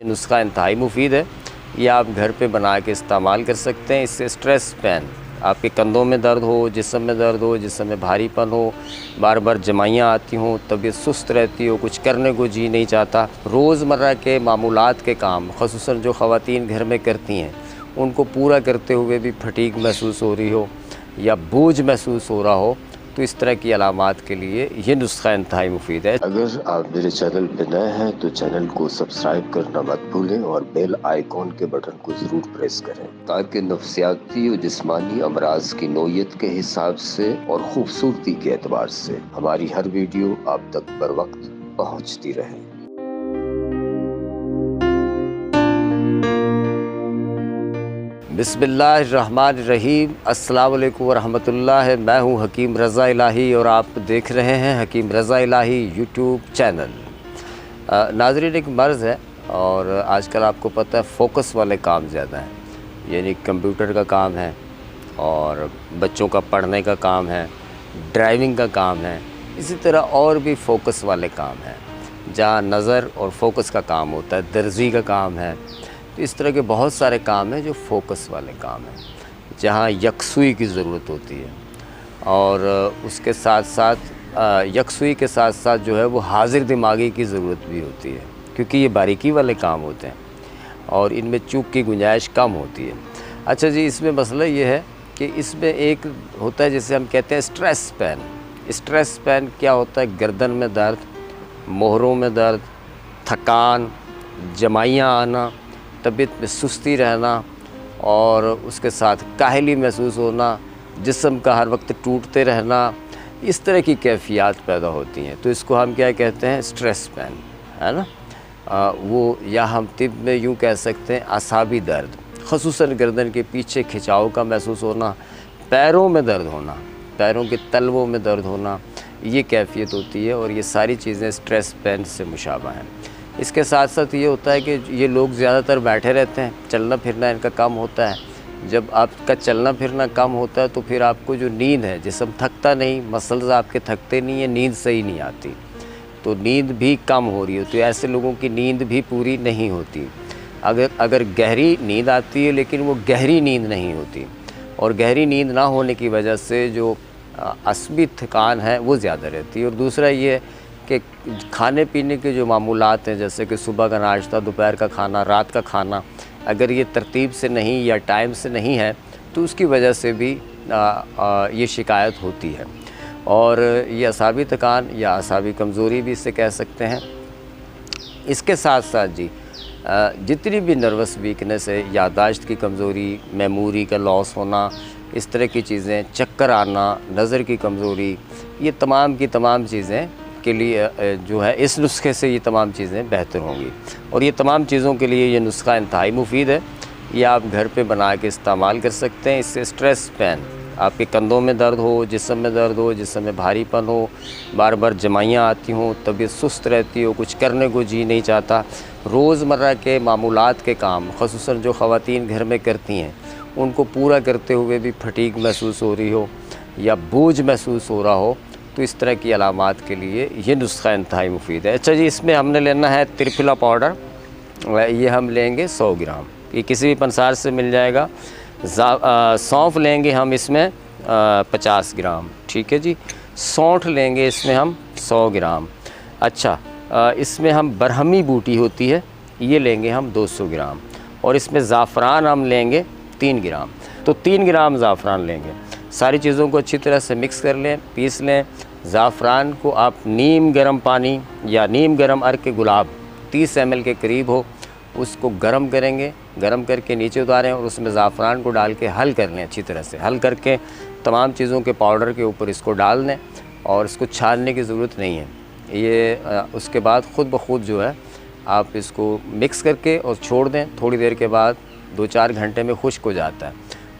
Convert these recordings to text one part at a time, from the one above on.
नुस्खा इंतहाई मुफीद है। ये आप घर पे बना के इस्तेमाल कर सकते हैं। इससे स्ट्रेस पेन, आपके कंधों में दर्द हो, जिस्म में दर्द हो, जिस्म में भारीपन हो, बार बार जमाइयाँ आती हों, तबीयत सुस्त रहती हो, कुछ करने को जी नहीं चाहता, रोज़मर्रा के मामूलात के काम ख़ुसूसन जो ख़वातीन घर में करती हैं उनको पूरा करते हुए भी फटीग महसूस हो रही हो या बोझ महसूस हो रहा हो, तो इस तरह की अलामात के लिए ये नुस्खा इंतहाई मुफीद है। अगर आप मेरे चैनल पर नए हैं तो चैनल को सब्सक्राइब करना मत भूलें और बेल आइकॉन के बटन को जरूर प्रेस करें ताकि नफ्सियाती और जिस्मानी अमराज की नोयत के हिसाब से और खूबसूरती के एतबार से हमारी हर वीडियो आप तक बर वक्त पहुँचती रहे। बिस्मिल्लाहिर्रहमानिर्रहीम, अस्सलाम वालेकुम वरहमतुल्लाह। मैं हूँ हकीम रज़ा इलाही और आप देख रहे हैं हकीम रज़ा इलाही यूट्यूब चैनल। नाज़रीन, एक मर्ज़ है और आजकल आपको पता है फ़ोकस वाले काम ज़्यादा हैं, यानी कंप्यूटर का काम है और बच्चों का पढ़ने का काम है, ड्राइविंग का काम है, इसी तरह और भी फ़ोकस वाले काम हैं जहाँ नज़र और फोकस का काम होता है, दर्जी का काम है। तो इस तरह के बहुत सारे काम हैं जो फ़ोकस वाले काम हैं, जहाँ यकसुई की ज़रूरत होती है और उसके साथ साथ यकसुई के साथ साथ जो है वो हाजिर दिमागी की ज़रूरत भी होती है, क्योंकि ये बारीकी वाले काम होते हैं और इनमें चूक की गुंजाइश कम होती है। अच्छा जी, इसमें मसला ये है कि इसमें एक होता है जिसे हम कहते हैं स्ट्रेस पेन। स्ट्रेस पेन क्या होता है? गर्दन में दर्द, मोहरों में दर्द, थकान, जमाइयाँ आना, तबीयत में सुस्ती रहना और उसके साथ काहली महसूस होना, जिस्म का हर वक्त टूटते रहना, इस तरह की कैफियत पैदा होती हैं। तो इसको हम क्या कहते हैं? स्ट्रेस पेन, है ना। वो या हम तिब में यूँ कह सकते हैं असाबी दर्द, ख़ुसूसन गर्दन के पीछे खिंचाव का महसूस होना, पैरों में दर्द होना, पैरों के तलवों में दर्द होना, ये कैफियत होती है और ये सारी चीज़ें स्ट्रेस पेन से मुशाबा हैं। इसके साथ साथ ये होता है कि ये लोग ज़्यादातर बैठे रहते हैं, चलना फिरना इनका कम होता है। जब आपका चलना फिरना कम होता है तो फिर आपको जो नींद है, जिस्म थकता नहीं, मसल्स आपके थकते नहीं हैं, नींद सही नहीं आती, तो नींद भी कम हो रही होती है। ऐसे लोगों की नींद भी पूरी नहीं होती। अगर गहरी नींद आती है लेकिन वो गहरी नींद नहीं होती और गहरी नींद ना होने की वजह से जो असबी थकान है वो ज़्यादा रहती है। और दूसरा ये कि खाने पीने के जो मामूलात हैं, जैसे कि सुबह का नाश्ता, दोपहर का खाना, रात का खाना, अगर ये तरतीब से नहीं या टाइम से नहीं है तो उसकी वजह से भी ये शिकायत होती है। और ये असाबी थकान या असाबी कमज़ोरी भी इससे कह सकते हैं। इसके साथ साथ जी जितनी भी नर्वस वीकनेस है, याददाश्त की कमज़ोरी, मेमोरी का लॉस होना, इस तरह की चीज़ें, चक्कर आना, नज़र की कमज़ोरी, ये तमाम की तमाम चीज़ें के लिए जो है इस नुस्खे से ये तमाम चीज़ें बेहतर होंगी। और ये तमाम चीज़ों के लिए ये नुस्खा इंतहाई मुफीद है। ये आप घर पे बना के इस्तेमाल कर सकते हैं। इससे स्ट्रेस पेन, आपके कंधों में दर्द हो, जिस्म में दर्द हो, जिस्म में भारीपन हो, बार बार जमाइयाँ आती हों, तबीयत सुस्त रहती हो, कुछ करने को जी नहीं चाहता, रोज़मर्रा के मामूलात के काम ख़ुसूसन जो ख़वातीन घर में करती हैं उनको पूरा करते हुए भी फटीग महसूस हो रही हो या बोझ महसूस हो रहा हो, तो इस तरह की अलामात के लिए ये नुस्खा इंतहाई मुफीद है। अच्छा जी, इसमें हमने लेना है त्रिफला पाउडर। ये हम लेंगे 100 ग्राम, ये किसी भी पंसार से मिल जाएगा। सौंफ लेंगे हम इसमें 50 ग्राम, ठीक है जी। सौंठ लेंगे इसमें हम 100 ग्राम। अच्छा, इसमें हम बरहमी बूटी होती है, ये लेंगे हम 200 ग्राम। और इसमें ज़ाफ़रान हम लेंगे 3 ग्राम, तो 3 ग्राम ज़ाफ़रान लेंगे। सारी चीज़ों को अच्छी तरह से मिक्स कर लें, पीस लें। ज़ाफ़रान को आप नीम गर्म पानी या नीम गर्म अर्क के गुलाब 30 ml के करीब हो, उसको गर्म करेंगे, गर्म करके नीचे उतारें और उसमें ज़ाफ़रान को डाल के हल कर लें। अच्छी तरह से हल करके तमाम चीज़ों के पाउडर के ऊपर इसको डाल दें और इसको छानने की ज़रूरत नहीं है। ये उसके बाद ख़ुद ब खुद जो है आप इसको मिक्स करके और छोड़ दें। थोड़ी देर के बाद 2-4 घंटे में खुश्क हो जाता है।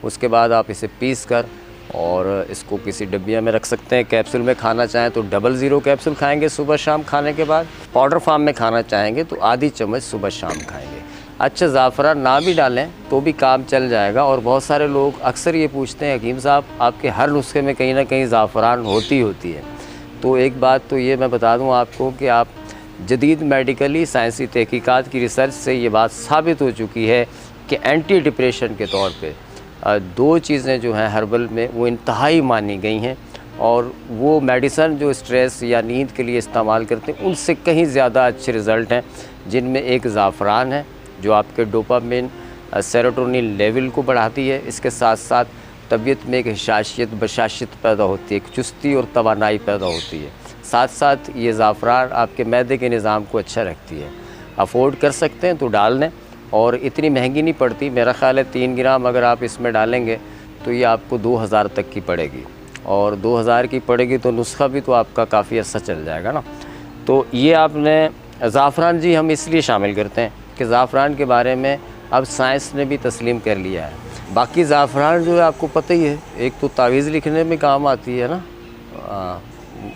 उसके बाद आप इसे पीस कर और इसको किसी डब्बिया में रख सकते हैं। कैप्सूल में खाना चाहें तो 00 कैप्सूल खाएंगे सुबह शाम खाने के बाद। पाउडर फॉर्म में खाना चाहेंगे तो आधी चम्मच सुबह शाम खाएंगे। अच्छा, ज़ाफ़रान ना भी डालें तो भी काम चल जाएगा। और बहुत सारे लोग अक्सर ये पूछते हैं, हकीम साहब आपके हर नुस्खे में कहीं ना कहीं ज़ाफ़रान होती है। तो एक बात तो ये मैं बता दूं आपको कि आप जदीद मेडिकली साइंसी तहकीकात की रिसर्च से ये बात साबित हो चुकी है कि एंटी डिप्रेशन के तौर पे दो चीज़ें जो हैं हर्बल में वो इंतहाई मानी गई हैं, और वो मेडिसन जो स्ट्रेस या नींद के लिए इस्तेमाल करते हैं उनसे कहीं ज़्यादा अच्छे रिज़ल्ट हैं, जिनमें एक ज़ाफ़रान है जो आपके डोपामिन सेरोटोनिन लेवल को बढ़ाती है। इसके साथ साथ तबीयत में एक हिशाशियत बशाशियत पैदा होती है, एक चुस्ती और तवानाई पैदा होती है। साथ साथ ये ज़ाफ़रान आपके मैदे के निज़ाम को अच्छा रखती है। अफोर्ड कर सकते हैं तो डाल लें, और इतनी महंगी नहीं पड़ती। मेरा ख़्याल है 3 ग्राम अगर आप इसमें डालेंगे तो ये आपको 2000 तक की पड़ेगी, और 2000 की पड़ेगी तो नुस्खा भी तो आपका काफ़ी अच्छा चल जाएगा ना। तो ये आपने ज़ाफ़रान जी हम इसलिए शामिल करते हैं कि ज़ाफ़रान के बारे में अब साइंस ने भी तस्लीम कर लिया है। बाकी ज़ाफ़रान जो है आपको पता ही है, एक तो तावीज़ लिखने में काम आती है ना,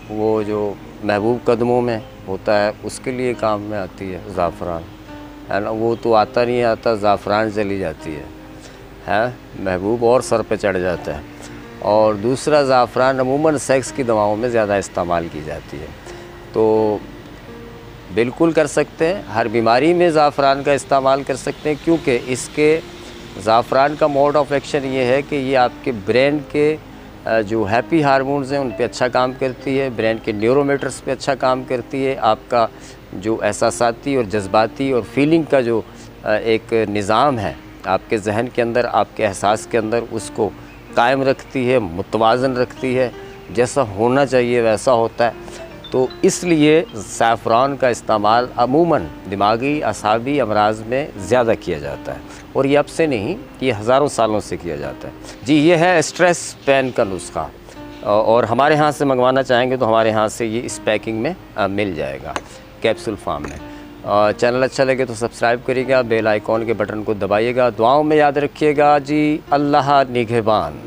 वो जो महबूब कदमों में होता है उसके लिए काम में आती है ज़ाफ़रान, है ना। वो तो आता नहीं आता, ज़ाफ़रान चली जाती है महबूब और सर पे चढ़ जाता है। और दूसरा ज़ाफ़रान अमूमन सेक्स की दवाओं में ज़्यादा इस्तेमाल की जाती है। तो बिल्कुल कर सकते हैं, हर बीमारी में ज़ाफ़रान का इस्तेमाल कर सकते हैं, क्योंकि इसके ज़ाफ़रान का मोड ऑफ एक्शन ये है कि ये आपके ब्रेन के जो हैप्पी हार्मोन्स हैं उन पे अच्छा काम करती है, ब्रेन के न्यूरोमेटर्स पे अच्छा काम करती है, आपका जो एहसासाती और जज्बाती और फीलिंग का जो एक निज़ाम है आपके जहन के अंदर, आपके एहसास के अंदर, उसको कायम रखती है, मुतवाज़न रखती है, जैसा होना चाहिए वैसा होता है। तो इसलिए ज़ाफ़रान का इस्तेमाल अमूमन दिमागी असाबी अमराज में ज़्यादा किया जाता है, और ये अब से नहीं, ये हज़ारों सालों से किया जाता है जी। ये है स्ट्रेस पेन का नुस्खा, और हमारे यहाँ से मंगवाना चाहेंगे तो हमारे यहाँ से ये इस पैकिंग में मिल जाएगा कैप्सूल फॉर्म में। चैनल अच्छा लगे तो सब्सक्राइब करिएगा, बेल आइकॉन के बटन को दबाइएगा। दुआओं में याद रखिएगा जी। अल्लाह निगहबान।